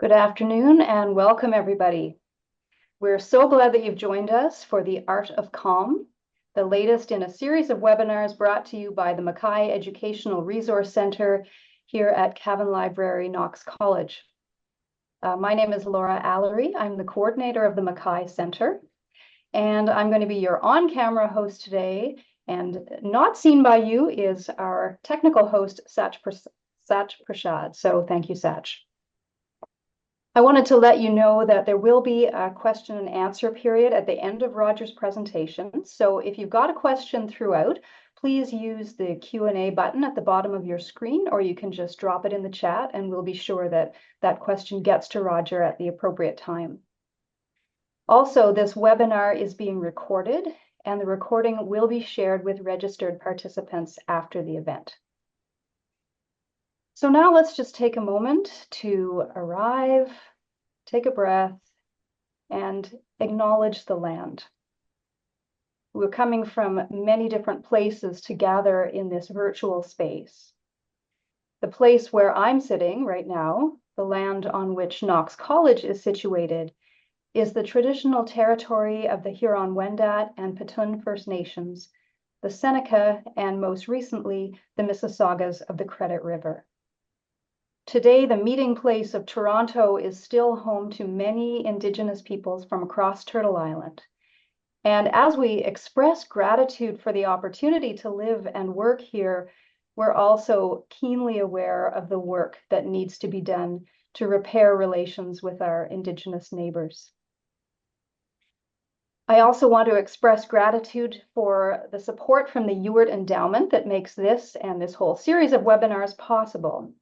Good afternoon and welcome, everybody. We're so glad that you've joined us for the Art of Calm, the latest in a series of webinars brought to you by the McKay Educational Resource Centre here at Cavan Library, Knox College. My name is Laura Allery. I'm the coordinator of the McKay Centre, and I'm going to be your on-camera host today. And not seen by you is our technical host, Sach Prashad. So thank you, Sach. I wanted to let you know that there will be a question and answer period at the end of Roger's presentation. So if you've got a question throughout, please use the Q&A button at the bottom of your screen, or you can just drop it in the chat and we'll be sure that that question gets to Roger at the appropriate time. Also, this webinar is being recorded and the recording will be shared with registered participants after the event. So now let's just take a moment to arrive, take a breath, and acknowledge the land. We're coming from many different places to gather in this virtual space. The place where I'm sitting right now, the land on which Knox College is situated, is the traditional territory of the Huron-Wendat and Petun First Nations, the Seneca, and most recently, the Mississaugas of the Credit River. Today, the meeting place of Toronto is still home to many Indigenous peoples from across Turtle Island. And as we express gratitude for the opportunity to live and work here, we're also keenly aware of the work that needs to be done to repair relations with our Indigenous neighbors. I also want to express gratitude for the support from the Ewart Endowment that makes this and this whole series of webinars possible.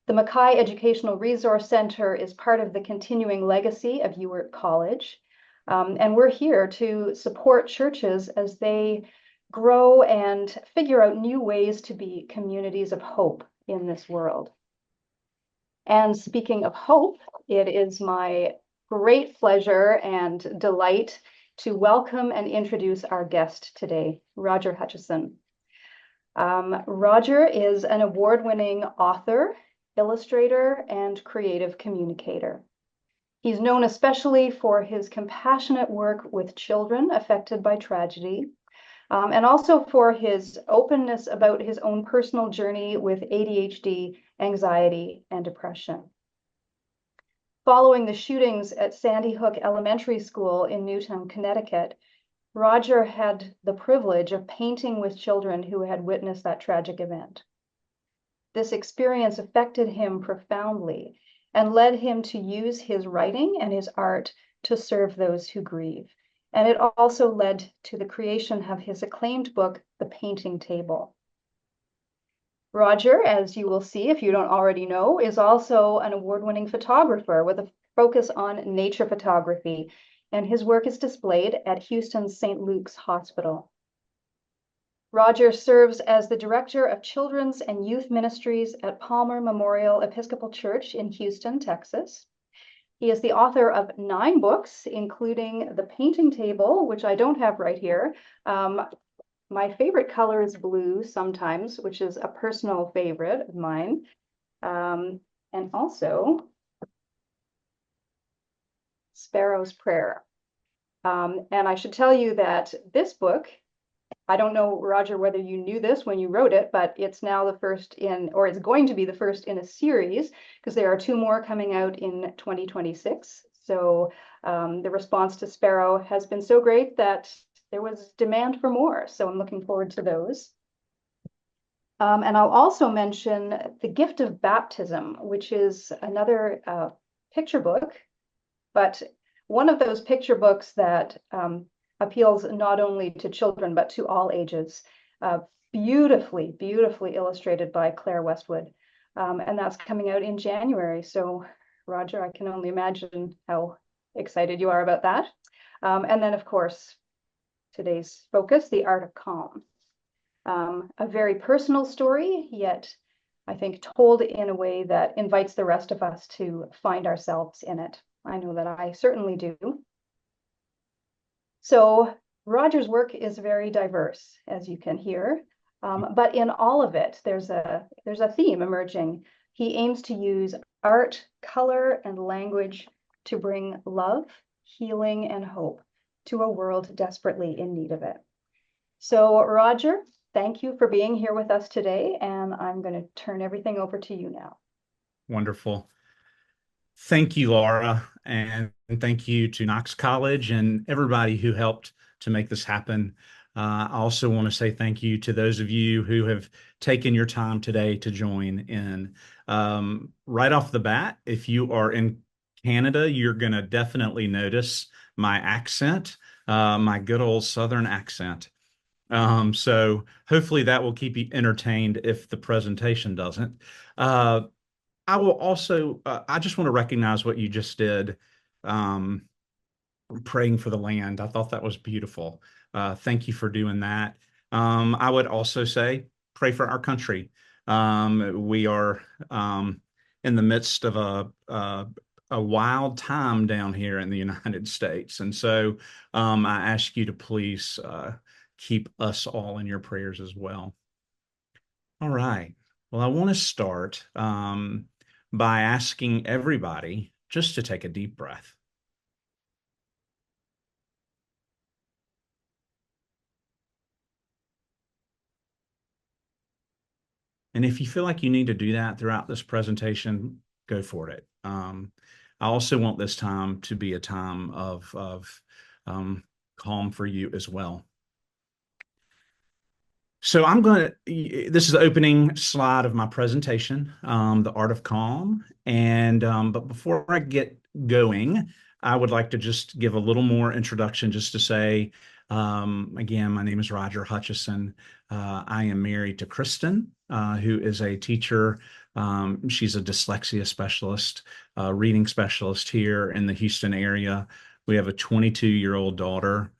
The McKay Educational Resource Centre is part of the continuing legacy of Ewart College, and we're here to support churches as they grow and figure out new ways to be communities of hope in this world. And speaking of hope, it is my great pleasure and delight to welcome and introduce our guest today, Roger Hutchison. Roger is an award-winning author, illustrator, and creative communicator. He's known especially for his compassionate work with children affected by tragedy, and also for his openness about his own personal journey with ADHD, anxiety, and depression. Following the shootings at Sandy Hook Elementary School in Newtown, Connecticut, Roger had the privilege of painting with children who had witnessed that tragic event. This experience affected him profoundly and led him to use his writing and his art to serve those who grieve. And it also led to the creation of his acclaimed book, The Painting Table. Roger, as you will see if you don't already know, is also an award-winning photographer with a focus on nature photography, and his work is displayed at Houston's St. Luke's Hospital. Roger serves as the Director of Children's and Youth Ministries at Palmer Memorial Episcopal Church in Houston, Texas. He is the author of 9 books, including The Painting Table, which I don't have right here. My favorite color is blue sometimes, which is a personal favorite of mine. And also Sparrow's Prayer. And I should tell you that this book, I don't know, Roger, whether you knew this when you wrote it, but it's now the first in, or it's going to be the first in a series, because there are 2 more coming out in 2026. So the response to Sparrow has been so great that there was demand for more. So I'm looking forward to those. And I'll also mention The Gift of Baptism, which is another picture book, but one of those picture books that appeals not only to children, but to all ages. Beautifully, beautifully illustrated by Claire Westwood. And that's coming out in January. So Roger, I can only imagine how excited you are about that. And then of course, today's focus, The Art of Calm. A very personal story, yet I think told in a way that invites the rest of us to find ourselves in it. I know that I certainly do. So Roger's work is very diverse, as you can hear, but in all of it, there's a theme emerging. He aims to use art, color, and language to bring love, healing, and hope to a world desperately in need of it. So, Roger, thank you for being here with us today, and I'm going to turn everything over to you now. Wonderful. Thank you, Laura, and thank you to Knox College and everybody who helped to make this happen. I also want to say thank you to those of you who have taken your time today to join in. Right off the bat, if you are in Canada, you're going to definitely notice my accent, my good old Southern accent. So hopefully that will keep you entertained if the presentation doesn't. Uh, I will also, I just want to recognize what you just did, um, praying for the land. I thought that was beautiful. Thank you for doing that. I would also say, pray for our country. We are in the midst of a wild time down here in the United States. And so I ask you to please keep us all in your prayers as well. All right. Well, I want to start by asking everybody just to take a deep breath. And if you feel like you need to do that throughout this presentation, go for it. I also want this time to be a time of calm for you as well. So I'm going to, this is the opening slide of my presentation, The Art of Calm. And, but before I get going, I would like to just give a little more introduction just to say, again, my name is Roger Hutchison. I am married to Kristen, who is a teacher. She's a dyslexia specialist, reading specialist here in the Houston area. We have a 22-year-old daughter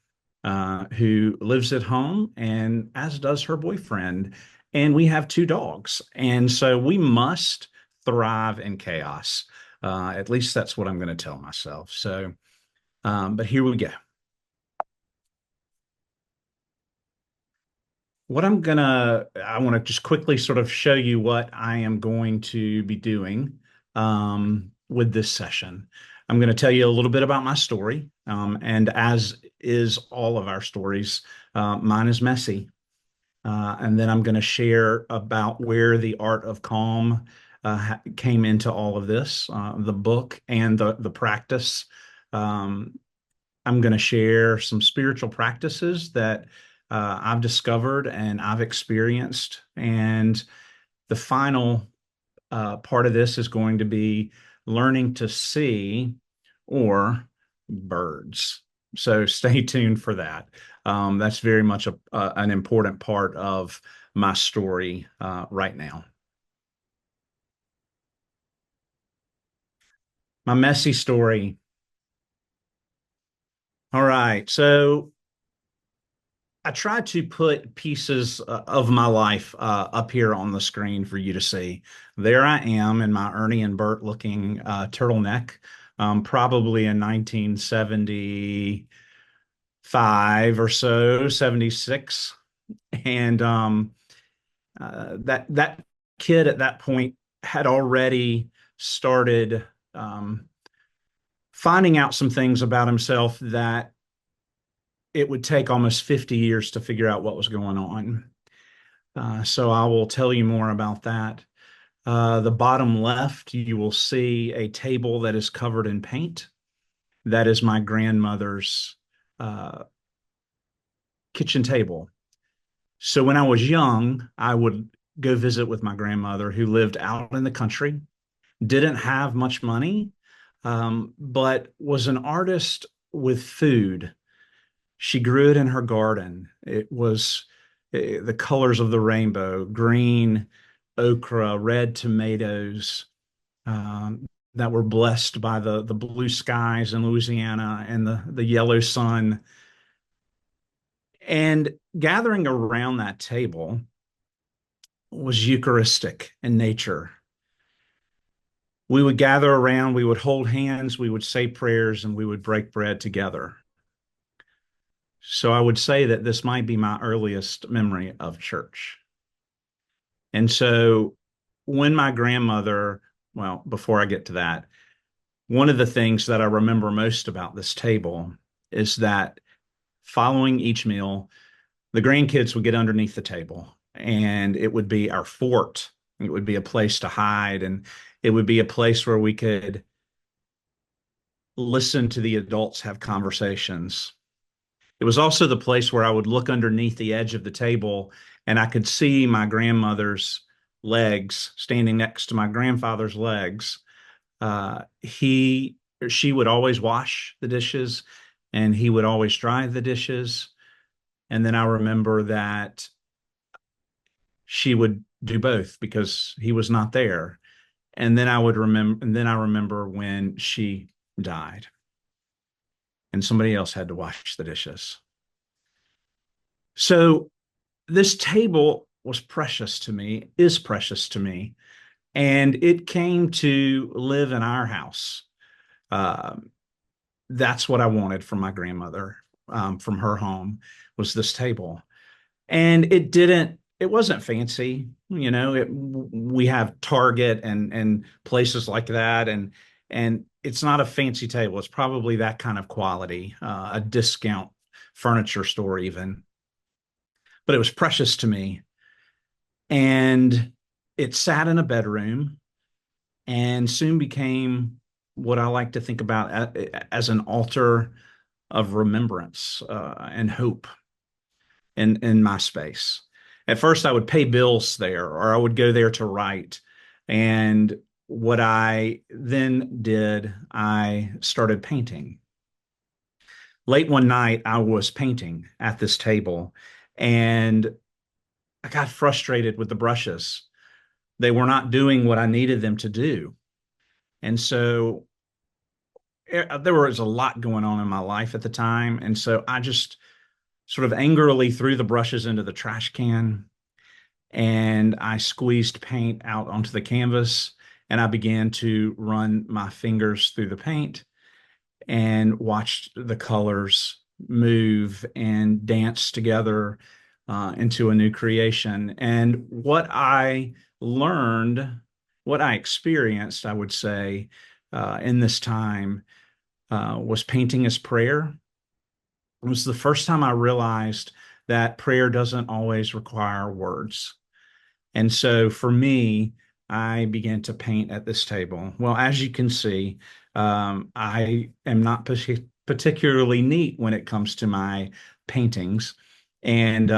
who lives at home, and as does her boyfriend. And we have two dogs. And so we must thrive in chaos. At least that's what I'm going to tell myself. So, but here we go. I want to just quickly sort of show you what I am going to be doing with this session. I'm going to tell you a little bit about my story. And as is all of our stories, mine is messy. And then I'm going to share about where the art of calm came into all of this, the book and the practice. I'm going to share some spiritual practices that I've discovered and I've experienced. And the final part of this is going to be learning to see or birds. So stay tuned for that. That's very much an important part of my story right now. My messy story. All right. So I tried to put pieces of my life up here on the screen for you to see. There I am in my Ernie and Bert looking turtleneck, probably in 1975 or so, 76. And that kid at that point had already started finding out some things about himself that it would take almost 50 years to figure out what was going on. So I will tell you more about that. The bottom left, you will see a table that is covered in paint. That is my grandmother's kitchen table. So when I was young, I would go visit with my grandmother who lived out in the country, didn't have much money, but was an artist with food. She grew it in her garden. It was the colors of the rainbow, green okra, red tomatoes, that were blessed by the blue skies in Louisiana and the yellow sun. And gathering around that table was Eucharistic in nature. We would gather around, we would hold hands, we would say prayers, and we would break bread together. So I would say that this might be my earliest memory of church. And so when my grandmother well, before I get to that, one of the things that I remember most about this table is that following each meal, the grandkids would get underneath the table and it would be our fort. It would be a place to hide, and it would be a place where we could listen to the adults have conversations. It was also the place where I would look underneath the edge of the table and I could see my grandmother's legs standing next to my grandfather's legs. He or she would always wash the dishes and he would always dry the dishes. And then I remember that she would do both because he was not there. And then I remember when she died and somebody else had to wash the dishes. So this table was precious to me, is precious to me, and it came to live in our house. Um, that's what I wanted from my grandmother, from her home, was this table. And it wasn't fancy, we have Target and places like that, and it's not a fancy table. It's probably that kind of quality, a discount furniture store even, but it was precious to me. And it sat in a bedroom and soon became what I like to think about as an altar of remembrance, and hope in my space. At first, I would pay bills there, or I would go there to write. And what I then did, I started painting. Late one night, I was painting at this table, and I got frustrated with the brushes. They were not doing what I needed them to do. And so there was a lot going on in my life at the time. And so I just sort of angrily threw the brushes into the trash can and I squeezed paint out onto the canvas and I began to run my fingers through the paint and watched the colors move and dance together, into a new creation. And learned, what I experienced, I would say, in this time, was painting as prayer. It was the first time I realized that prayer doesn't always require words. And so for me, I began to paint at this table. Well, as you can see, I am not particularly neat when it comes to my paintings. And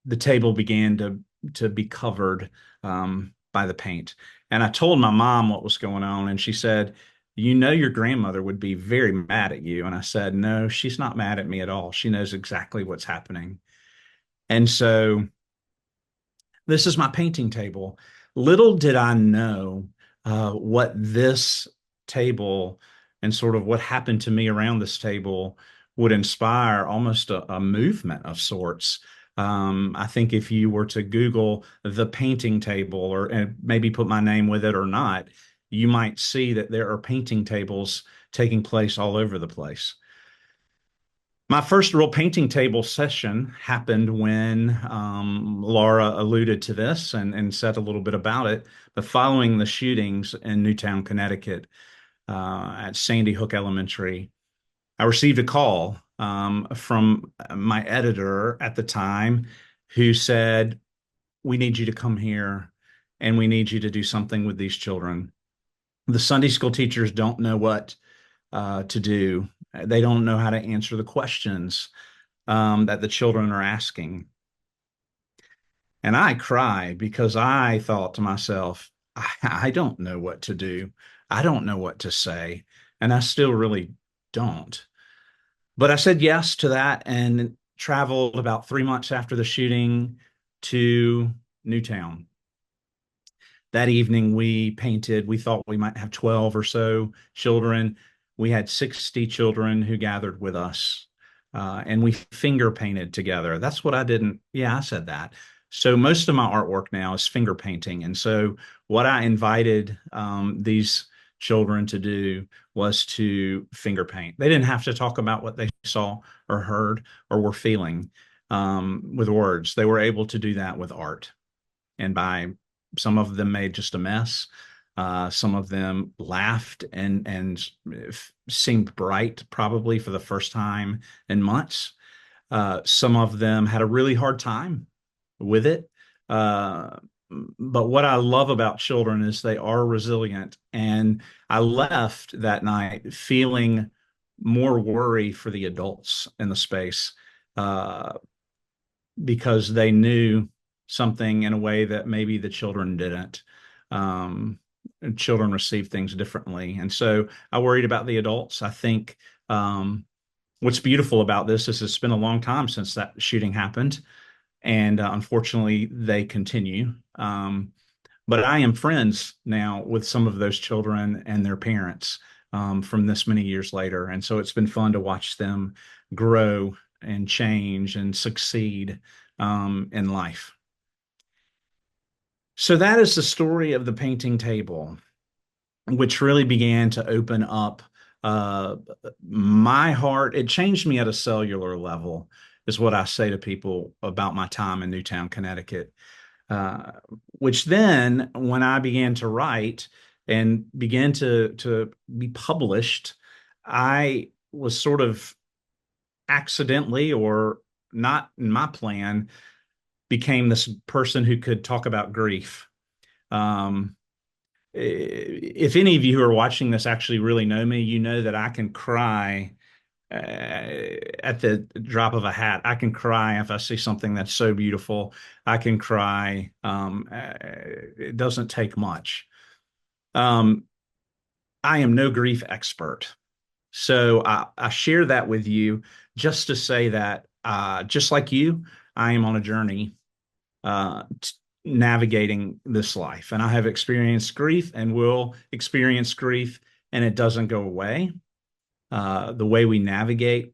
the table began to be covered, by the paint. And I told my mom what was going on, and she said, your grandmother would be very mad at you. And I said, no, she's not mad at me at all. She knows exactly what's happening. And so this is my painting table. Little did I know, what this table and sort of what happened to me around this table would inspire almost a movement of sorts. I think if you were to Google the painting table or and maybe put my name with it or not, you might see that there are painting tables taking place all over the place. My first real painting table session happened when, Laura alluded to this and said a little bit about it. But following the shootings in Newtown, Connecticut, at Sandy Hook Elementary, I received a call, from my editor at the time who said, we need you to come here and we need you to do something with these children. The Sunday school teachers don't know what, to do. They don't know how to answer the questions, that the children are asking. And I cried because I thought to myself, I don't know what to do. I don't know what to say. And I still really don't. But I said yes to that and traveled about 3 months after the shooting to Newtown. That evening, we painted. We thought we might have 12 or so children. We had 60 children who gathered with us, and we finger painted together. That's what I didn't. Yeah, I said that. So most of my artwork now is finger painting. And so what I invited, these children to do was to finger paint. They didn't have to talk about what they saw or heard or were feeling, with words. They were able to do that with art. And by some of them made just a mess. Some of them laughed and seemed bright, probably for the first time in months. Some of them had a really hard time with it. Uh, but what I love about children is they are resilient. And I left that night feeling more worry for the adults in the space, uh, because they knew something in a way that maybe the children didn't. Um, and children receive things differently. And so I worried about the adults. I think what's beautiful about this is it's been a long time since that shooting happened. And unfortunately, they continue. But I am friends now with some of those children and their parents from this many years later. And so it's been fun to watch them grow and change and succeed in life. So that is the story of the painting table, which really began to open up uh, my heart. It changed me at a cellular level, is what I say to people about my time in Newtown, Connecticut. Uh, which then, when I began to write and began to be published, I was sort of accidentally or not in my plan became this person who could talk about grief. Um, if any of you who are watching this actually really know me, you know that I can cry at the drop of a hat. I can cry if I see something that's so beautiful. I can cry. It doesn't take much. Um, I am no grief expert. So I share that with you just to say that, just like you, I am on a journey navigating this life. And I have experienced grief and will experience grief, and it doesn't go away. The way we navigate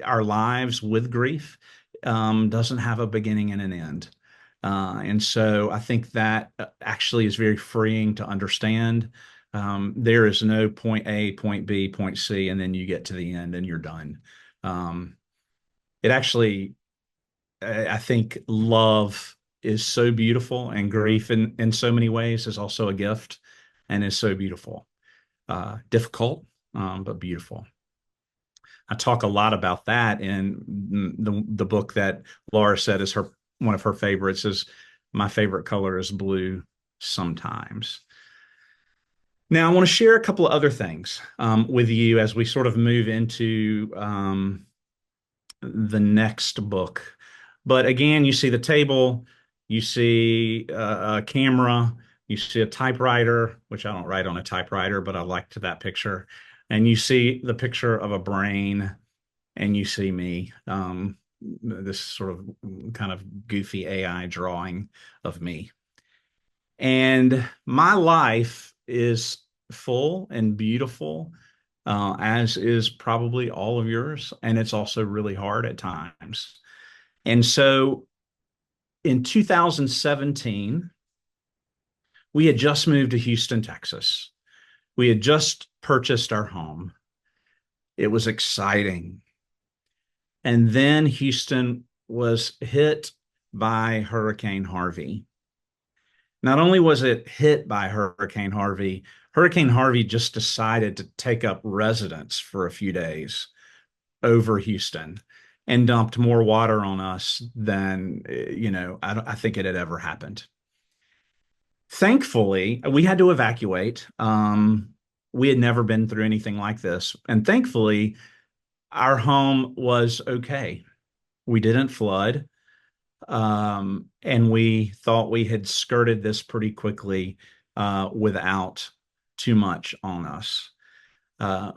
our lives with grief doesn't have a beginning and an end. And so I think that actually is very freeing to understand. There is no point A, point B, point C, and then you get to the end and you're done. Um, it actually, I think love is so beautiful, and grief in so many ways is also a gift and is so beautiful. Difficult, but beautiful. I talk a lot about that in the book that Laura said is her one of her favorites. Is my favorite color is blue sometimes. Now, I want to share a couple of other things with you as we sort of move into the next book. But again, you see the table, you see a camera, you see a typewriter, which I don't write on a typewriter, but I liked that picture. And you see the picture of a brain, and you see me, this sort of kind of goofy AI drawing of me. And my life is full and beautiful, as is probably all of yours. And it's also really hard at times. And so in 2017, we had just moved to Houston, Texas. We had just purchased our home. It was exciting. And then Houston was hit by Hurricane Harvey. Not only was it hit by Hurricane Harvey just decided to take up residence for a few days over Houston and dumped more water on us than, I think it had ever happened. Thankfully, we had to evacuate. We had never been through anything like this. And thankfully, our home was okay. We didn't flood. And we thought we had skirted this pretty quickly without too much on us. Uh,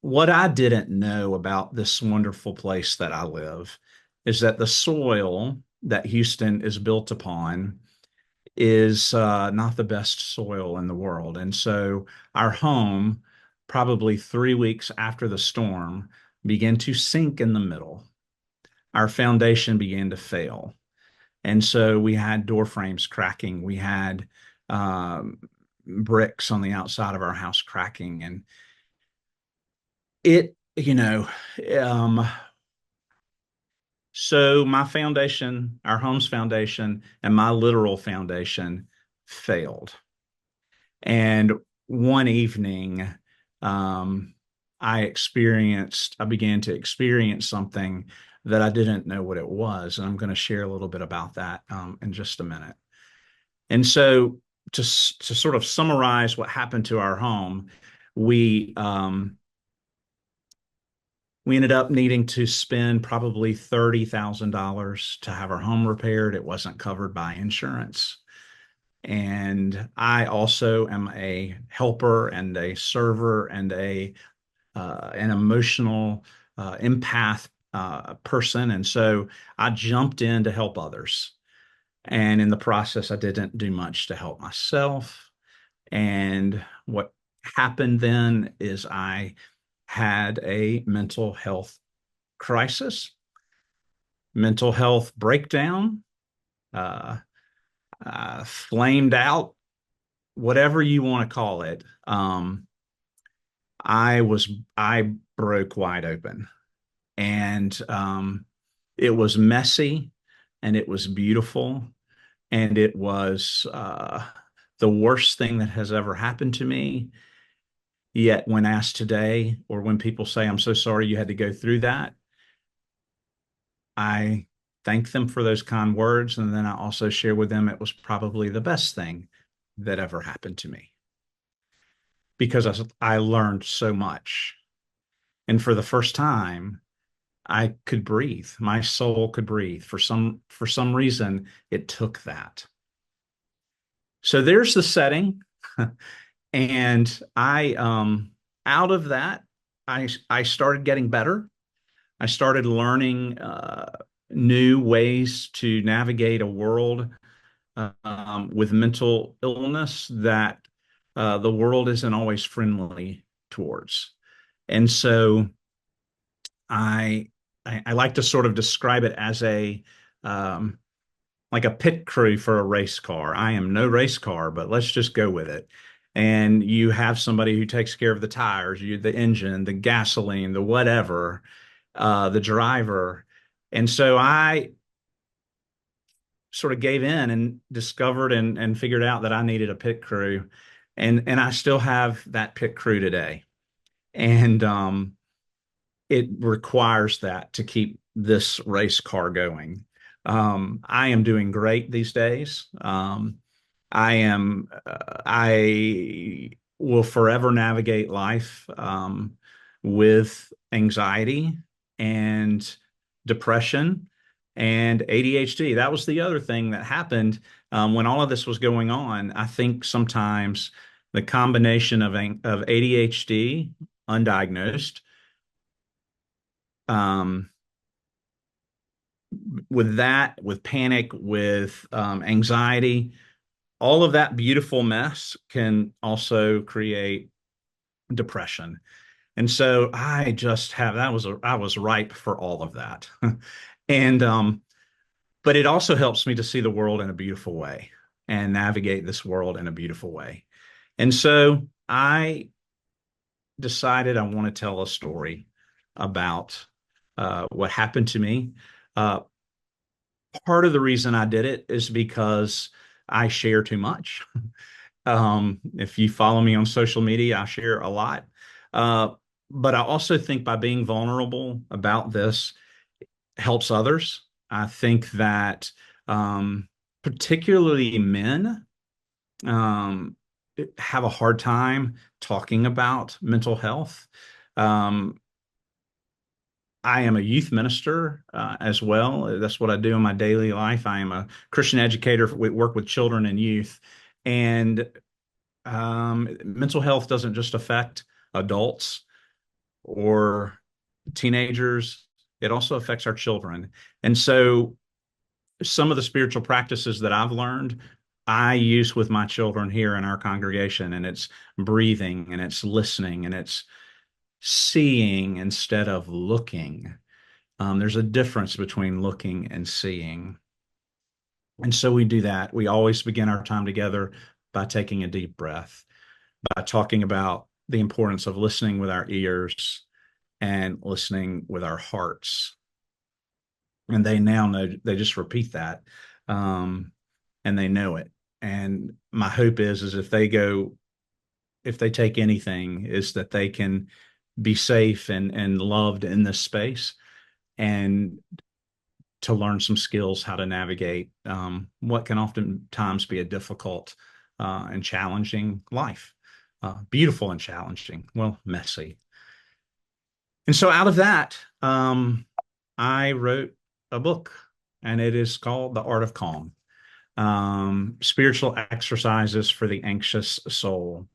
what I didn't know about this wonderful place that I live is that the soil that Houston is built upon is not the best soil in the world. And so our home, probably 3 weeks after the storm, began to sink in the middle. Our foundation began to fail. And so we had door frames cracking. We had um, bricks on the outside of our house cracking. And it, um, so my foundation, our home's foundation, and my literal foundation failed. And one evening, um, I began to experience something that I didn't know what it was. And I'm going to share a little bit about that in just a minute. And so, to sort of summarize what happened to our home, we um, we ended up needing to spend probably $30,000 to have our home repaired. It wasn't covered by insurance. And I also am a helper and a server and a an emotional empath person. And so I jumped in to help others. And in the process, I didn't do much to help myself. And what happened then is I had a mental health crisis, mental health breakdown, uh, flamed out, whatever you want to call it. I broke wide open, and it was messy, and it was beautiful, and it was the worst thing that has ever happened to me. Yet, when asked today, or when people say, "I'm so sorry you had to go through that," I thank them for those kind words. And then I also share with them it was probably the best thing that ever happened to me because I learned so much. And for the first time, I could breathe. My soul could breathe. For some reason, it took that. So there's the setting. And I out of that, I started getting better. I started learning new ways to navigate a world with mental illness that the world isn't always friendly towards. And so I, I like to sort of describe it as a um, like a pit crew for a race car. I am no race car, but let's just go with it. And you have somebody who takes care of the tires, the engine, the gasoline, the whatever, the driver. And so I sort of gave in and discovered and figured out that I needed a pit crew. And I still have that pit crew today. And it requires that to keep this race car going. I am doing great these days. I will forever navigate life with anxiety and depression and ADHD. That was the other thing that happened when all of this was going on. I think sometimes the combination of ADHD, undiagnosed, um, with that, with panic, with anxiety, all of that beautiful mess can also create depression. And so I just have I was ripe for all of that. And but it also helps me to see the world in a beautiful way and navigate this world in a beautiful way. And so I decided I want to tell a story about what happened to me. Uh, Part of the reason I did it is because I share too much. If you follow me on social media, I share a lot. Uh, but I also think by being vulnerable about this helps others. I think that particularly men um, have a hard time talking about mental health. Um, I am a youth minister as well. That's what I do in my daily life. I am a Christian educator. We work with children and youth. And mental health doesn't just affect adults or teenagers, it also affects our children. And so some of the spiritual practices that I've learned, I use with my children here in our congregation, and it's breathing and it's listening and it's seeing instead of looking. There's a difference between looking and seeing. And so we do that. We always begin our time together by taking a deep breath, by talking about the importance of listening with our ears and listening with our hearts. And they now know, they just repeat that, and they know it. And my hope is if they go if they take anything, is that they can be safe and loved in this space, and to learn some skills how to navigate what can oftentimes be a difficult and challenging life. Beautiful and challenging, well, messy. And so out of that, I wrote a book, and it is called The Art of Calm, Spiritual Exercises for the Anxious Soul.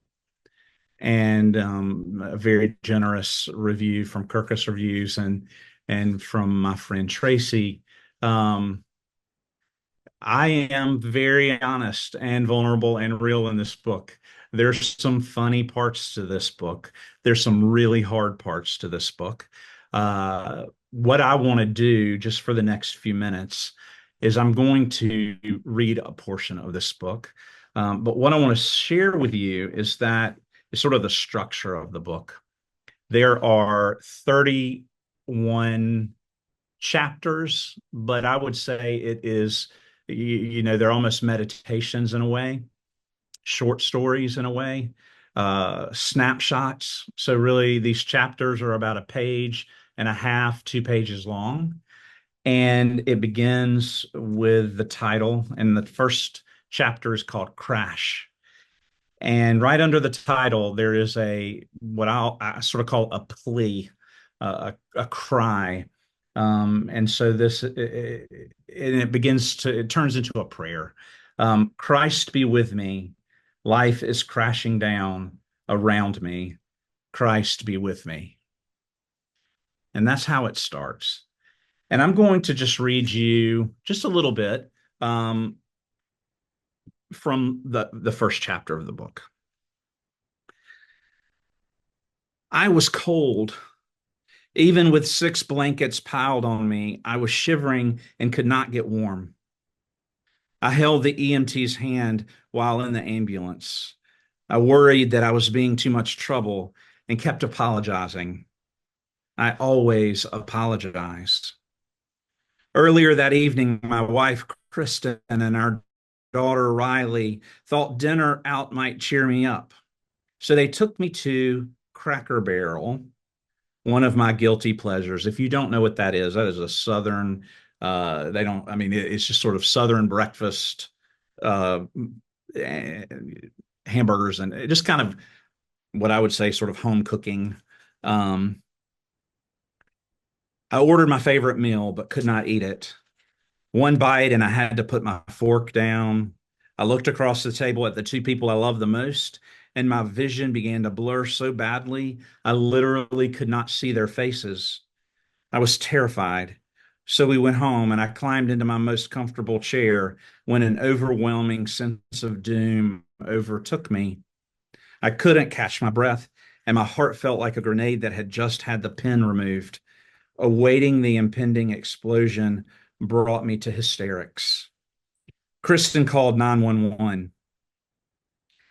And a very generous review from Kirkus Reviews and from my friend Tracy. Um, I am very honest and vulnerable and real in this book. There's some funny parts to this book. There's some really hard parts to this book. What I want to do just for the next few minutes is I'm going to read a portion of this book. But what I want to share with you is that is sort of the structure of the book. There are 31 chapters, but I would say it is, they're almost meditations in a way, short stories in a way, snapshots. So really, these chapters are about a page and a half, 2 pages long. And it begins with the title, and the first chapter is called Crash. And right under the title, there is what I sort of call a plea, a cry. And so it turns into a prayer. Christ be with me. Life is crashing down around me. Christ be with me. And that's how it starts. And I'm going to just read you just a little bit from the first chapter of the book. I was cold. Even with 6 blankets piled on me, I was shivering and could not get warm. I held the EMT's hand while in the ambulance. I worried that I was being too much trouble and kept apologizing. I always apologized. Earlier that evening, my wife, Kristen, and our daughter, Riley, thought dinner out might cheer me up. So they took me to Cracker Barrel, one of my guilty pleasures. If you don't know what that is a Southern, they don't, I mean, it's just sort of Southern breakfast, uh, eh, hamburgers, and just kind of what I would say sort of home cooking. Um, I ordered my favorite meal, but could not eat it. One bite, and I had to put my fork down. I looked across the table at the two people I love the most, and my vision began to blur so badly, I literally could not see their faces. I was terrified. So we went home, and I climbed into my most comfortable chair when an overwhelming sense of doom overtook me. I couldn't catch my breath, and my heart felt like a grenade that had just had the pin removed. Awaiting the impending explosion brought me to hysterics. Kristen called 911.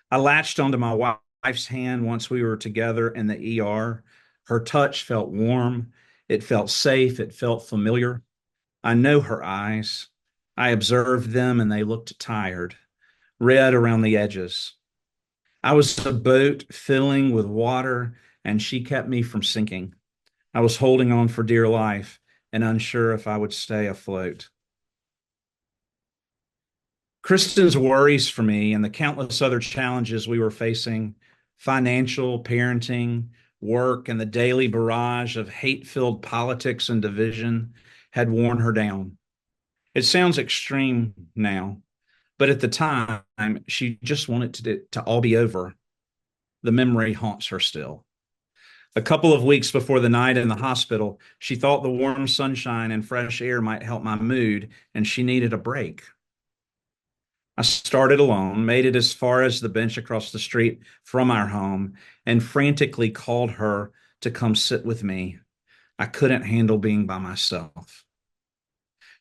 I latched onto my wife's hand once we were together in the ER. Her touch felt warm. It felt safe. It felt familiar. I know her eyes. I observed them, and they looked tired, red around the edges. I was a boat filling with water, and she kept me from sinking. I was holding on for dear life and unsure if I would stay afloat. Kristen's worries for me and the countless other challenges we were facing, financial, parenting, work, and the daily barrage of hate-filled politics and division, had worn her down. It sounds extreme now, but at the time, she just wanted to all be over. The memory haunts her still. A couple of weeks before the night in the hospital, she thought the warm sunshine and fresh air might help my mood, and she needed a break. I started alone, made it as far as the bench across the street from our home, and frantically called her to come sit with me. I couldn't handle being by myself.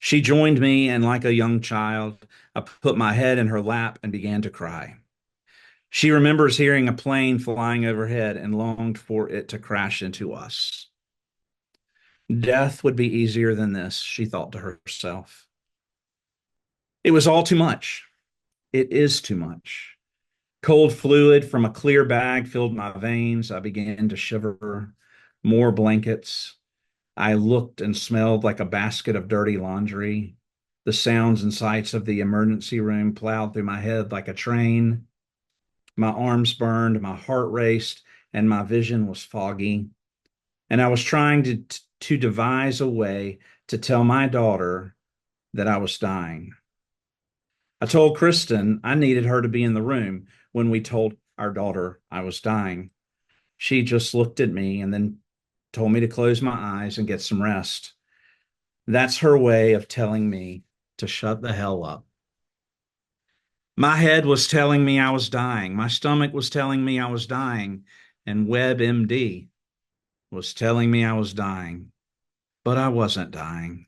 She joined me, and like a young child, I put my head in her lap and began to cry. She remembers hearing a plane flying overhead and longed for it to crash into us. Death would be easier than this, she thought to herself. It was all too much. It is too much. Cold fluid from a clear bag filled my veins. I began to shiver. More blankets. I looked and smelled like a basket of dirty laundry. The sounds and sights of the emergency room plowed through my head like a train. My arms burned, my heart raced, and my vision was foggy. And I was trying to devise a way to tell my daughter that I was dying. I told Kristen I needed her to be in the room when we told our daughter I was dying. She just looked at me and then told me to close my eyes and get some rest. That's her way of telling me to shut the hell up. My head was telling me I was dying. My stomach was telling me I was dying. And WebMD was telling me I was dying. But I wasn't dying.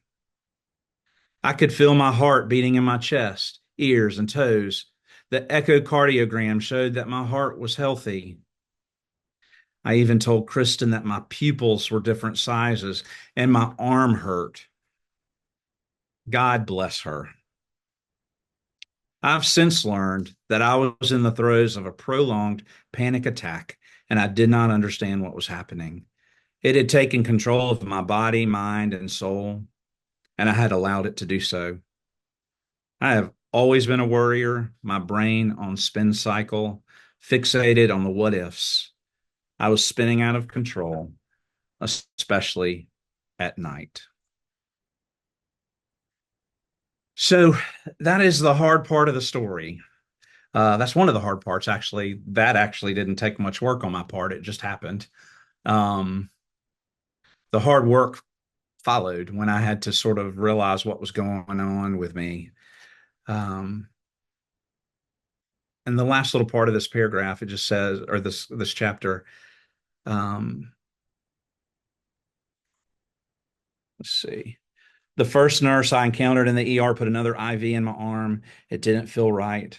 I could feel my heart beating in my chest, ears, and toes. The echocardiogram showed that my heart was healthy. I even told Kristen that my pupils were different sizes and my arm hurt. God bless her. I've since learned that I was in the throes of a prolonged panic attack and I did not understand what was happening. It had taken control of my body, mind, and soul, and I had allowed it to do so. I have always been a worrier, my brain on spin cycle, fixated on the what ifs. I was spinning out of control, especially at night. So that is the hard part of the story. That's one of the hard parts, actually. That actually didn't take much work on my part. It just happened. Um, the hard work followed when I had to sort of realize what was going on with me. Um, and the last little part of this paragraph, it just says, or this chapter, um, let's see. The first nurse I encountered in the ER put another IV in my arm. It didn't feel right.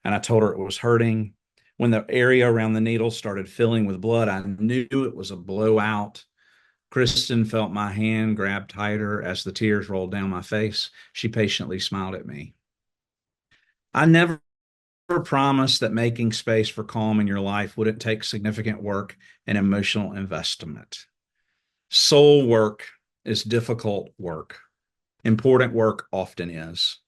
And I told her it was hurting. When the area around the needle started filling with blood, I knew it was a blowout. Kristen felt my hand grab tighter as the tears rolled down my face. She patiently smiled at me. I never promised that making space for calm in your life wouldn't take significant work and emotional investment. Soul work is difficult work. Important work often is.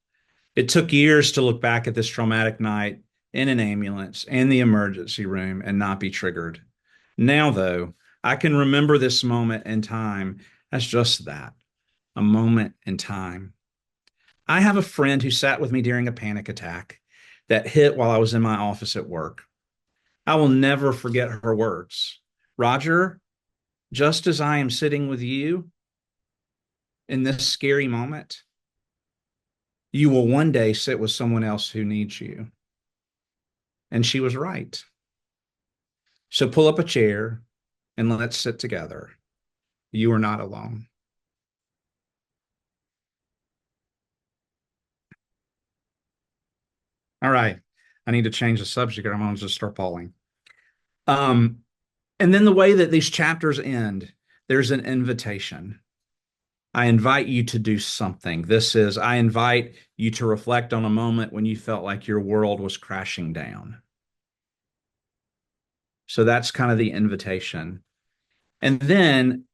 It took years to look back at this traumatic night in an ambulance and the emergency room and not be triggered. Now, though, I can remember this moment in time as just that, a moment in time. I have a friend who sat with me during a panic attack that hit while I was in my office at work. I will never forget her words. Roger, just as I am sitting with you in this scary moment, you will one day sit with someone else who needs you. And she was right. So pull up a chair and let's sit together. You are not alone. All right. I need to change the subject or I'm going to just start falling. Um, and then the way that these chapters end, there's an invitation. I invite you to do something. I invite you to reflect on a moment when you felt like your world was crashing down. So that's kind of the invitation. And then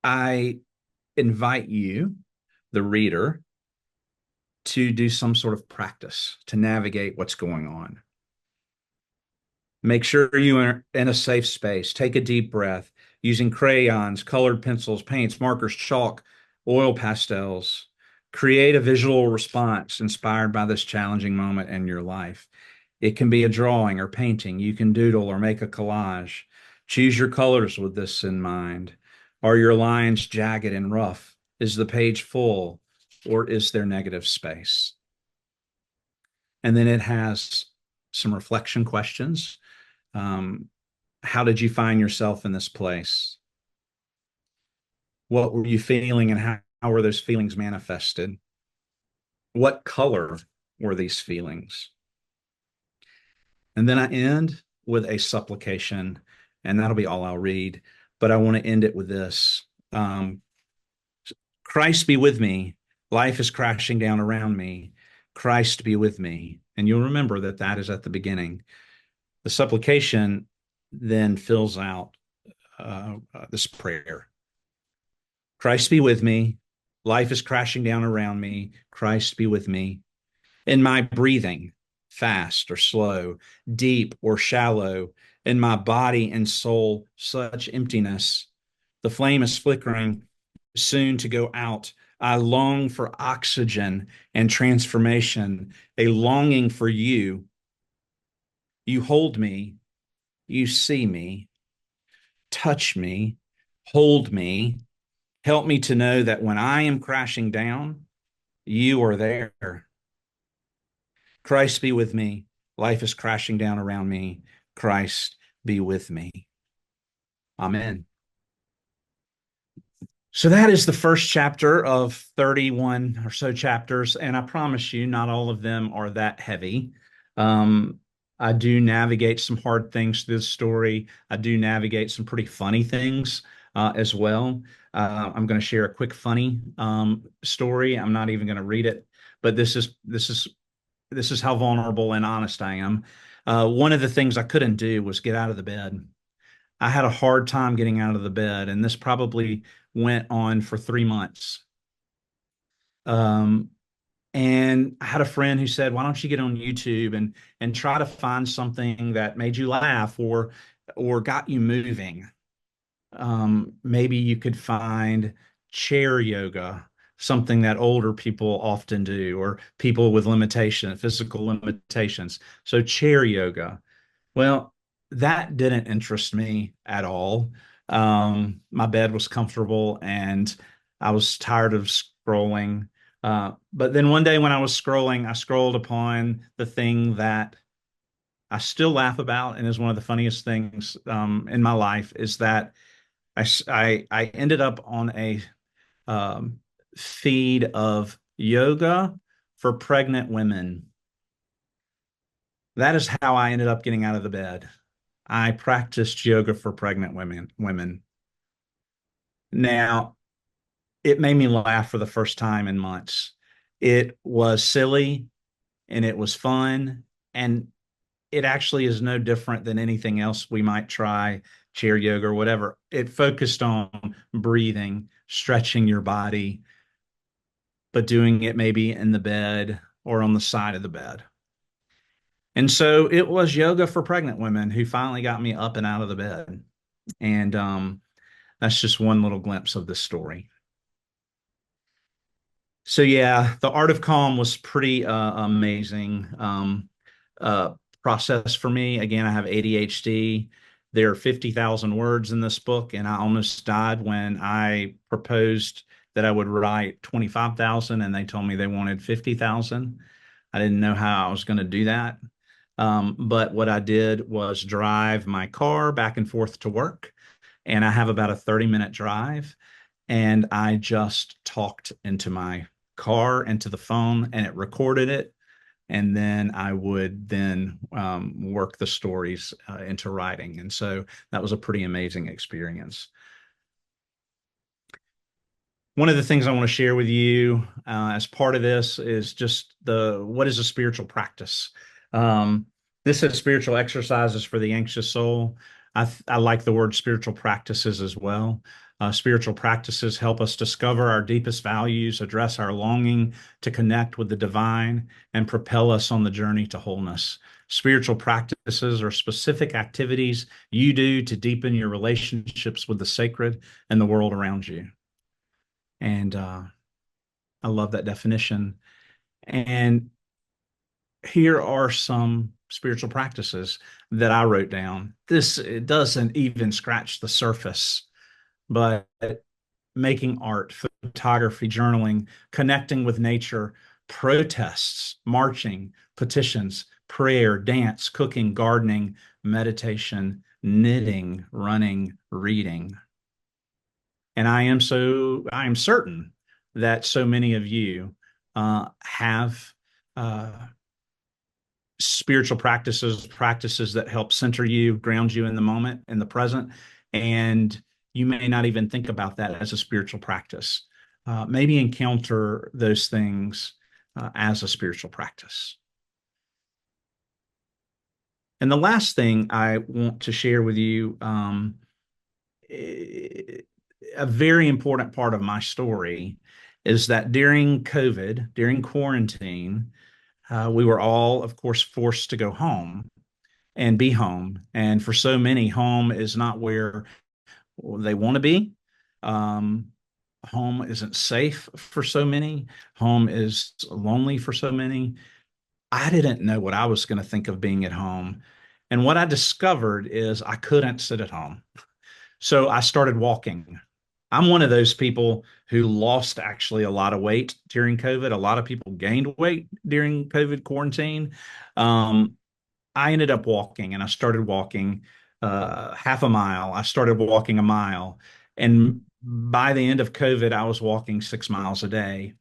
I invite you, the reader, to do some sort of practice to navigate what's going on. Make sure you are in a safe space. Take a deep breath using crayons, colored pencils, paints, markers, chalk, oil pastels. Create a visual response inspired by this challenging moment in your life. It can be a drawing or painting. You can doodle or make a collage. Choose your colors with this in mind. Are your lines jagged and rough? Is the page full or is there negative space? And then it has some reflection questions. Um, how did you find yourself in this place? What were you feeling and how were those feelings manifested? What color were these feelings? And then I end with a supplication, and that'll be all I'll read. But I want to end it with this. Christ be with me. Life is crashing down around me. Christ be with me. And you'll remember that that is at the beginning. The supplication then fills out this prayer. Christ be with me. Life is crashing down around me. Christ be with me. In my breathing, fast or slow, deep or shallow, in my body and soul, such emptiness. The flame is flickering, soon to go out. I long for oxygen and transformation, a longing for you. You hold me, you see me, touch me, hold me, help me to know that when I am crashing down, you are there. Christ be with me. Life is crashing down around me. Christ be with me. Amen. So that is the first chapter of 31 or so chapters. And I promise you, not all of them are that heavy. Um, I do navigate some hard things through the story. I do navigate some pretty funny things as well. I'm going to share a quick funny story. I'm not even going to read it, but this is how vulnerable and honest I am. One of the things I couldn't do was get out of the bed. I had a hard time getting out of the bed, and this probably went on for 3 months. Um, and I had a friend who said, "Why don't you get on YouTube and try to find something that made you laugh or got you moving? Maybe you could find chair yoga, something that older people often do, or people with physical limitations. So chair yoga." Well, that didn't interest me at all. My bed was comfortable and I was tired of scrolling. But then one day when I was scrolling, I scrolled upon the thing that I still laugh about and is one of the funniest things in my life is that I ended up on a um, feed of yoga for pregnant women. That is how I ended up getting out of the bed. I practiced yoga for pregnant women. Now, it made me laugh for the first time in months. It was silly and it was fun. And it actually is no different than anything else we might try, chair yoga or whatever. It focused on breathing, stretching your body, but doing it maybe in the bed or on the side of the bed. And so it was yoga for pregnant women who finally got me up and out of the bed. And that's just one little glimpse of this story. So yeah, the art of calm was pretty amazing uh, process for me. Again, I have ADHD. There are 50,000 words in this book, and I almost died when I proposed that I would write 25,000, and they told me they wanted 50,000. I didn't know how I was going to do that. But what I did was drive my car back and forth to work, and I have about a 30-minute drive, and I just talked into my car, into the phone, and it recorded it. And then I would then work the stories into writing. And so that was a pretty amazing experience. One of the things I want to share with you as part of this is just what is a spiritual practice? Um, this is spiritual exercises for the anxious soul. I like the word spiritual practices as well. Spiritual practices help us discover our deepest values, address our longing to connect with the divine, and propel us on the journey to wholeness. Spiritual practices are specific activities you do to deepen your relationships with the sacred and the world around you. And I love that definition. And here are some spiritual practices that I wrote down. This it doesn't even scratch the surface, but making art, photography, journaling, connecting with nature, protests, marching, petitions, prayer, dance, cooking, gardening, meditation, knitting, running, reading. And I am certain that so many of you have uh, spiritual practices that help center you, ground you in the moment, in the present. And you may not even think about that as a spiritual practice. Maybe encounter those things as a spiritual practice. And the last thing I want to share with you, a very important part of my story is that during COVID, during quarantine, we were all, of course, forced to go home and be home. And for so many, home is not where they want to be. Um, Home isn't safe for so many. Home is lonely for so many. I didn't know what I was going to think of being at home. And what I discovered is I couldn't sit at home. So I started walking. I'm one of those people who lost actually a lot of weight during COVID. A lot of people gained weight during COVID quarantine. Um, I ended up walking and I started walking half a mile. I started walking a mile. And by the end of COVID, I was walking 6 miles a day.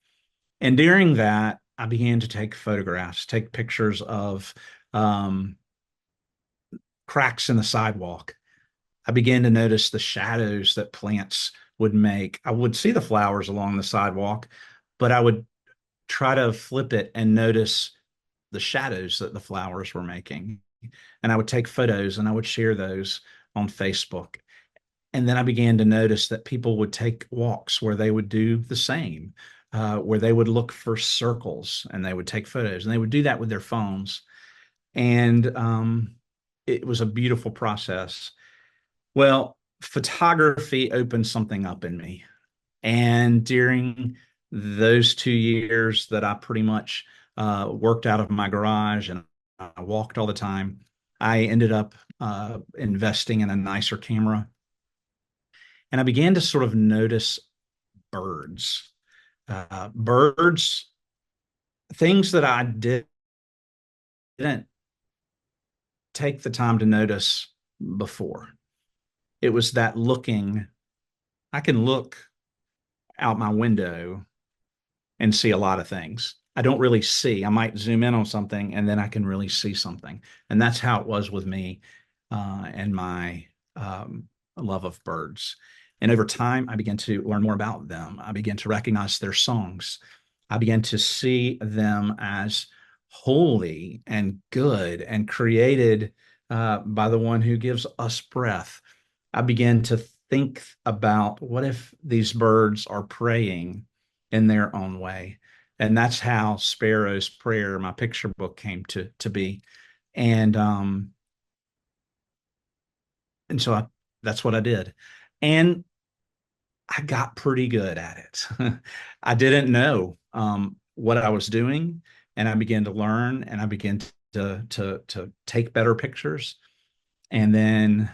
And during that, I began to take photographs, take pictures of um, cracks in the sidewalk. I began to notice the shadows that plants would make. I would see the flowers along the sidewalk, but I would try to flip it and notice the shadows that the flowers were making. And I would take photos and I would share those on Facebook. And then I began to notice that people would take walks where they would do the same, where they would look for circles and they would take photos and they would do that with their phones. And it was a beautiful process. Well, photography opened something up in me. And during those 2 years that I pretty much worked out of my garage and I walked all the time, I ended up investing in a nicer camera. And I began to sort of notice birds, birds, things that I didn't take the time to notice before. It was that looking, I can look out my window and see a lot of things. I don't really see. I might zoom in on something and then I can really see something. And that's how it was with me and my love of birds. And over time, I began to learn more about them. I began to recognize their songs. I began to see them as holy and good and created by the one who gives us breath. I began to think about what if these birds are praying in their own way. And that's how Sparrow's Prayer, my picture book, came to be. And and so that's what I did. And I got pretty good at it. I didn't know what I was doing, and I began to learn, and I began to take better pictures, and then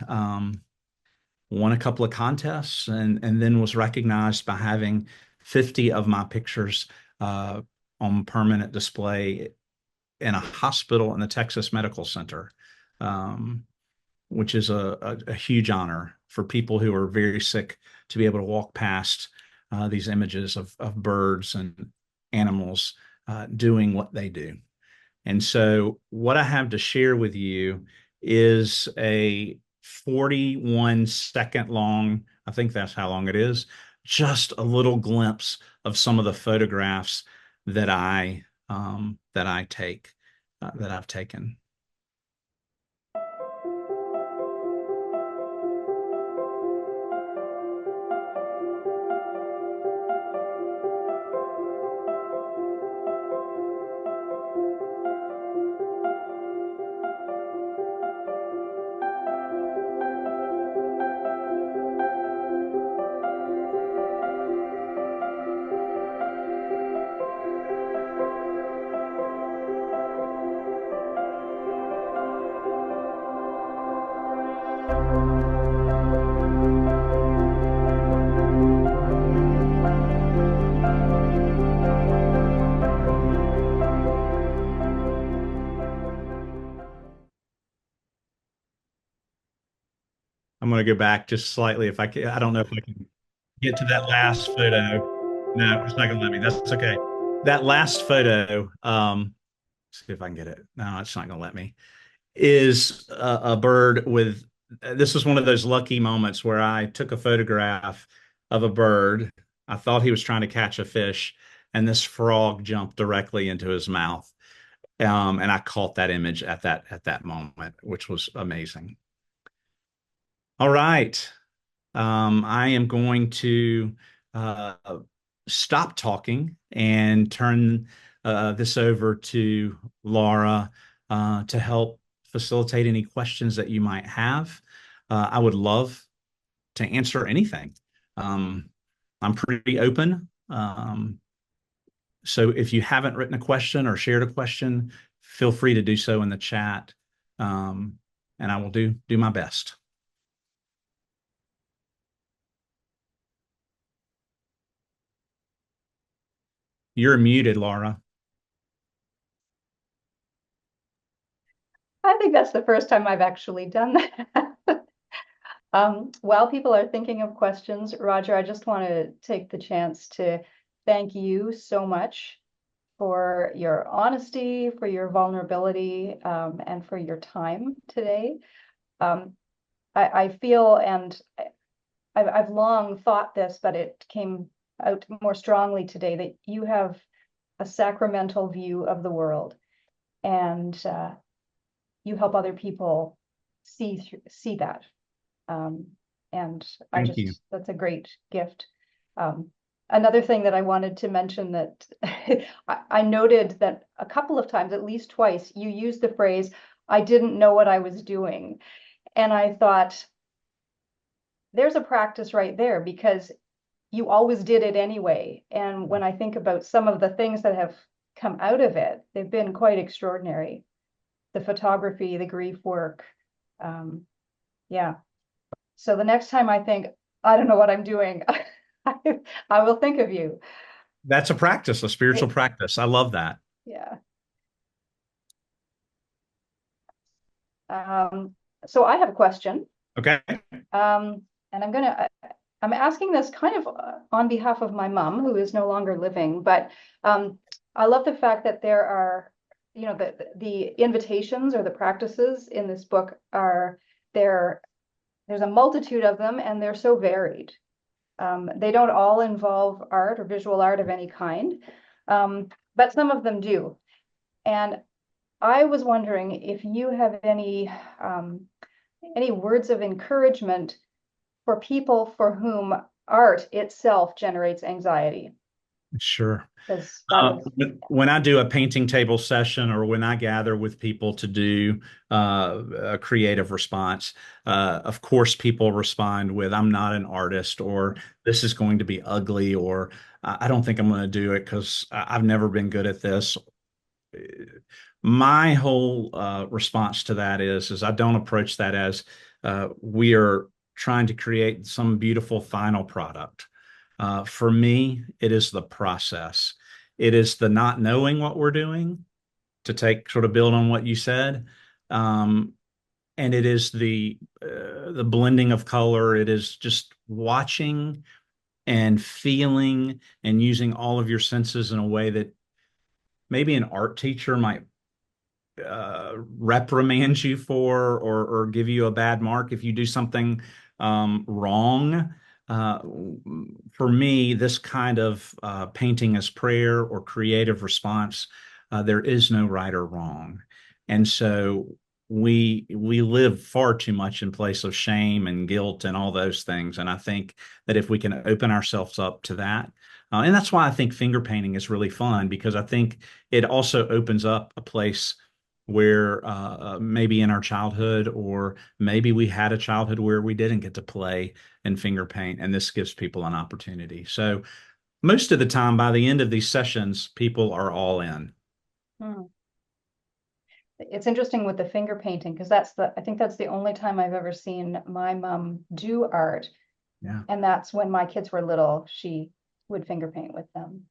won a couple of contests, and then was recognized by having 50 of my pictures on permanent display in a hospital in the Texas Medical Center, which is a huge honor for people who are very sick to be able to walk past these images of birds and animals doing what they do. And so, what I have to share with you is a 41-second long, I think that's how long it is, just a little glimpse of some of the photographs that I take that I've taken. I'm going to go back just slightly if I can. I don't know if I can get to that last photo. No, it's not going to let me. That's okay. That last photo, see if I can get it. No, it's not going to let me. Is a bird with, this was one of those lucky moments where I took a photograph of a bird. I thought he was trying to catch a fish, and this frog jumped directly into his mouth. And I caught that image at that moment, which was amazing. All right. I am going to uh, stop talking and turn this over to Laura to help facilitate any questions that you might have. I would love to answer anything. Um, I'm pretty open. So if you haven't written a question or shared a question, feel free to do so in the chat, um, and I will do my best. You're muted, Laura. I think that's the first time I've actually done that. While people are thinking of questions, Roger, I just want to take the chance to thank you so much for your honesty, for your vulnerability, and for your time today. Um, I feel, and I've long thought this, but it came out more strongly today, that you have a sacramental view of the world, and you help other people see that. Um, and Thank you. that's a great gift. Um, Another thing that I wanted to mention, that I noted that a couple of times, at least twice, you used the phrase, "I didn't know what I was doing." And I thought, there's a practice right there, because you always did it anyway. And when I think about some of the things that have come out of it, they've been quite extraordinary. The photography, the grief work. Um, yeah. So the next time I think, I don't know what I'm doing, I, I will think of you. That's a practice, a spiritual practice. I love that. Yeah. Um, so I have a question. Okay. And I'm asking this kind of on behalf of my mom, who is no longer living, but I love the fact that there are, the invitations or the practices in this book are there. There's a multitude of them, and they're so varied. They don't all involve art or visual art of any kind, but some of them do. And I was wondering if you have any words of encouragement for people for whom art itself generates anxiety, Sure. because that is, When I do a painting table session or when I gather with people to do a creative response, of course, people respond with, "I'm not an artist," or "This is going to be ugly," or "I don't think I'm going to do it because I've never been good at this." My whole response to that is I don't approach that as we are trying to create some beautiful final product. For me, it is the process. It is the not knowing what we're doing, to take sort of build on what you said. Um, and it is the blending of color. It is just watching and feeling and using all of your senses in a way that maybe an art teacher might reprimand you for, or give you a bad mark if you do something wrong. Uh, for me, this kind of painting as prayer or creative response, there is no right or wrong. And so we live far too much in place of shame and guilt and all those things. And I think that if we can open ourselves up to that, and that's why I think finger painting is really fun, because I think it also opens up a place where maybe in our childhood, or maybe we had a childhood where we didn't get to play and finger paint, and this gives people an opportunity. So most of the time, by the end of these sessions, people are all in. hmm. It's interesting with the finger painting, because I think that's the only time I've ever seen my mom do art. Yeah, And that's when my kids were little, she would finger paint with them.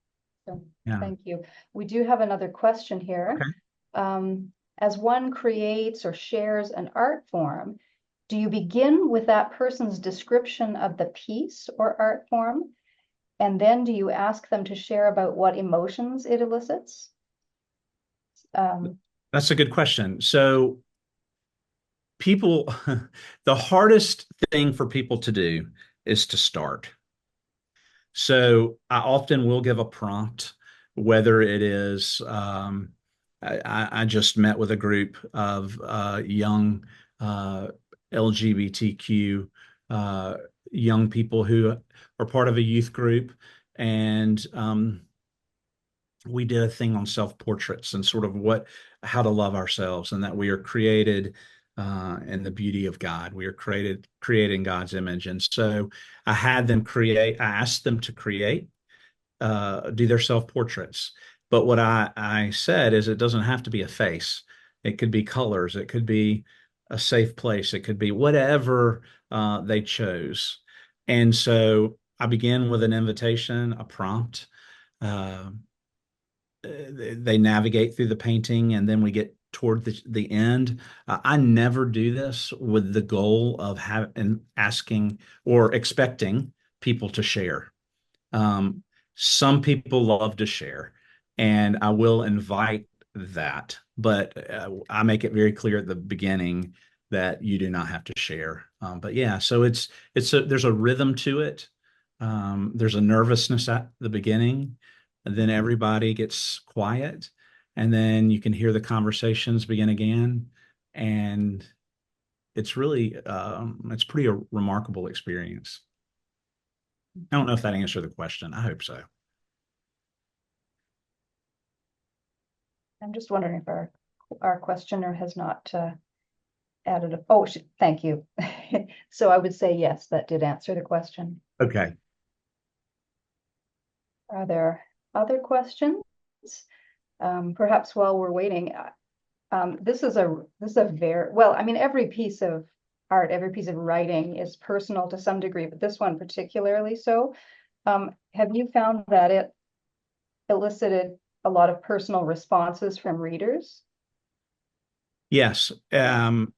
So yeah. thank you. We do have another question here. Okay. As one creates or shares an art form, do you begin with that person's description of the piece or art form? And then do you ask them to share about what emotions it elicits? Um, That's a good question. So people, the hardest thing for people to do is to start. So I often will give a prompt, whether it is I just met with a group of young uh, LGBTQ uh, young people who are part of a youth group, and we did a thing on self-portraits and sort of how to love ourselves, and that we are created in the beauty of God. We are created in God's image, and so I asked them to create do their self portraits. But what I said is it doesn't have to be a face. It could be colors. It could be a safe place. It could be whatever they chose. And so I began with an invitation, a prompt. Uh, they navigate through the painting, and then we get toward the end. I never do this with the goal of having asking or expecting people to share. Um, some people love to share, and I will invite that, but I make it very clear at the beginning that you do not have to share. But yeah, so there's a rhythm to it. There's a nervousness at the beginning, and then everybody gets quiet, and then you can hear the conversations begin again, and it's pretty a remarkable experience. I don't know if that answered the question. I hope so. I'm just wondering if our questioner has not added a, oh, thank you. So I would say yes, that did answer the question. Okay. Are there other questions? Perhaps while we're waiting, this is a very, well, I mean, every piece of art, every piece of writing is personal to some degree, but this one particularly so. Have you found that it elicited a lot of personal responses from readers? Yes. And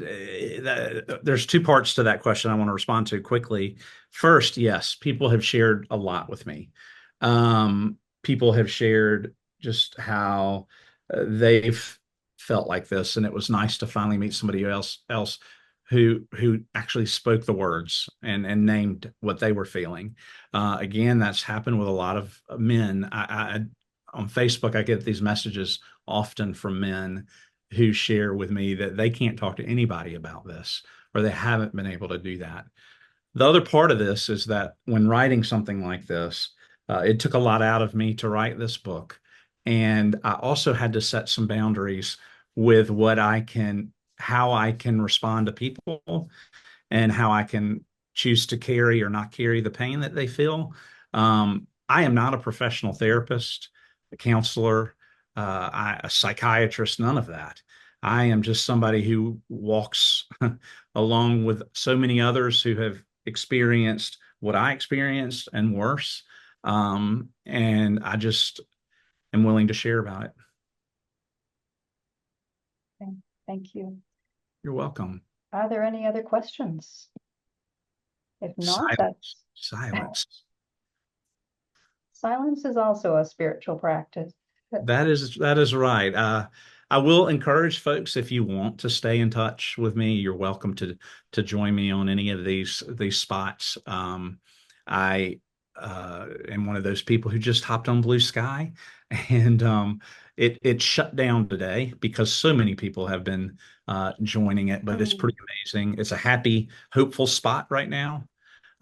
there's two parts to that question I want to respond to quickly. First, yes, people have shared a lot with me. People have shared just how they've felt like this, and it was nice to finally meet somebody else who actually spoke the words and named what they were feeling. Again, that's happened with a lot of men. On Facebook, I get these messages often from men who share with me that they can't talk to anybody about this, or they haven't been able to do that. The other part of this is that when writing something like this, it took a lot out of me to write this book. And I also had to set some boundaries with how I can respond to people, and how I can choose to carry or not carry the pain that they feel. I am not a professional therapist, a counselor, a psychiatrist, none of that. I am just somebody who walks along with so many others who have experienced what I experienced and worse. And I just am willing to share about it. Okay, thank you. You're welcome. Are there any other questions? If not, Silence. that's Silence. silence is also a spiritual practice. That is right. I will encourage folks, if you want to stay in touch with me, you're welcome to join me on any of these spots. I am one of those people who just hopped on Blue Sky, and it shut down today because so many people have been joining it. But it's pretty amazing. It's a happy, hopeful spot right now.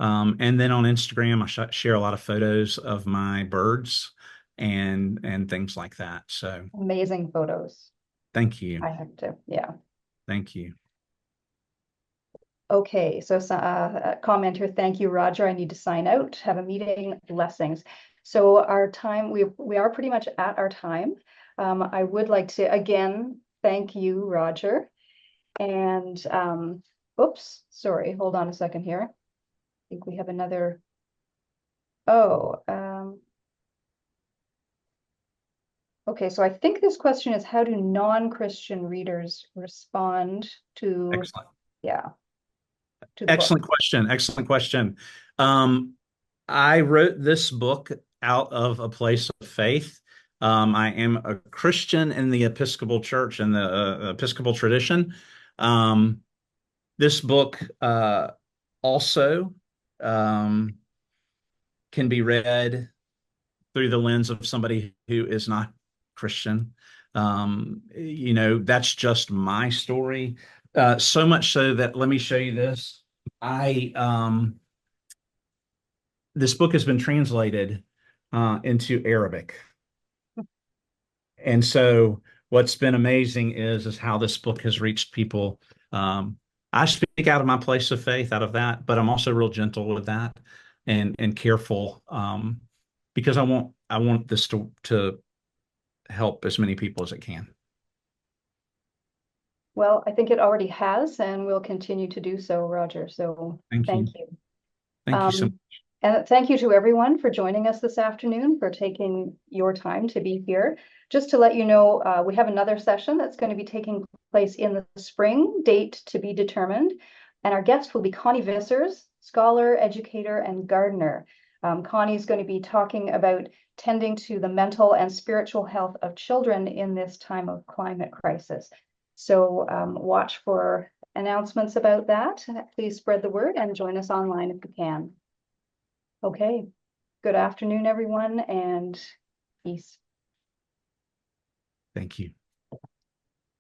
And then on Instagram, I share a lot of photos of my birds and things like that. So Amazing photos. thank you. I have to, yeah. Thank you. Okay, so commenter, thank you, Roger. I need to sign out, have a meeting, blessings. So our time, we are pretty much at our time. I would like to again thank you, Roger. And oops, sorry, hold on a second here. I think we have another. Oh, okay, so I think this question is how do non-Christian readers respond to, Excellent. yeah, to the book? Excellent question. Excellent question. Um, I wrote this book out of a place of faith. I am a Christian in the Episcopal Church and the Episcopal tradition. Um, this book also can be read through the lens of somebody who is not Christian. That's just my story. So much so that let me show you this. This book has been translated into Arabic. And so what's been amazing is how this book has reached people. I speak out of my place of faith out of that, but I'm also real gentle with that and careful because I want this to help as many people as it can. Well, I think it already has and will continue to do so, Roger. So Thank thank you. you. Thank you so much. And thank you to everyone for joining us this afternoon, for taking your time to be here. Just to let you know, we have another session that's going to be taking place in the spring, date to be determined. And our guest will be Connie Vissers, scholar, educator, and gardener. Connie is going to be talking about tending to the mental and spiritual health of children in this time of climate crisis. So watch for announcements about that. Please spread the word and join us online if you can. Okay, good afternoon, everyone, and peace. Thank you.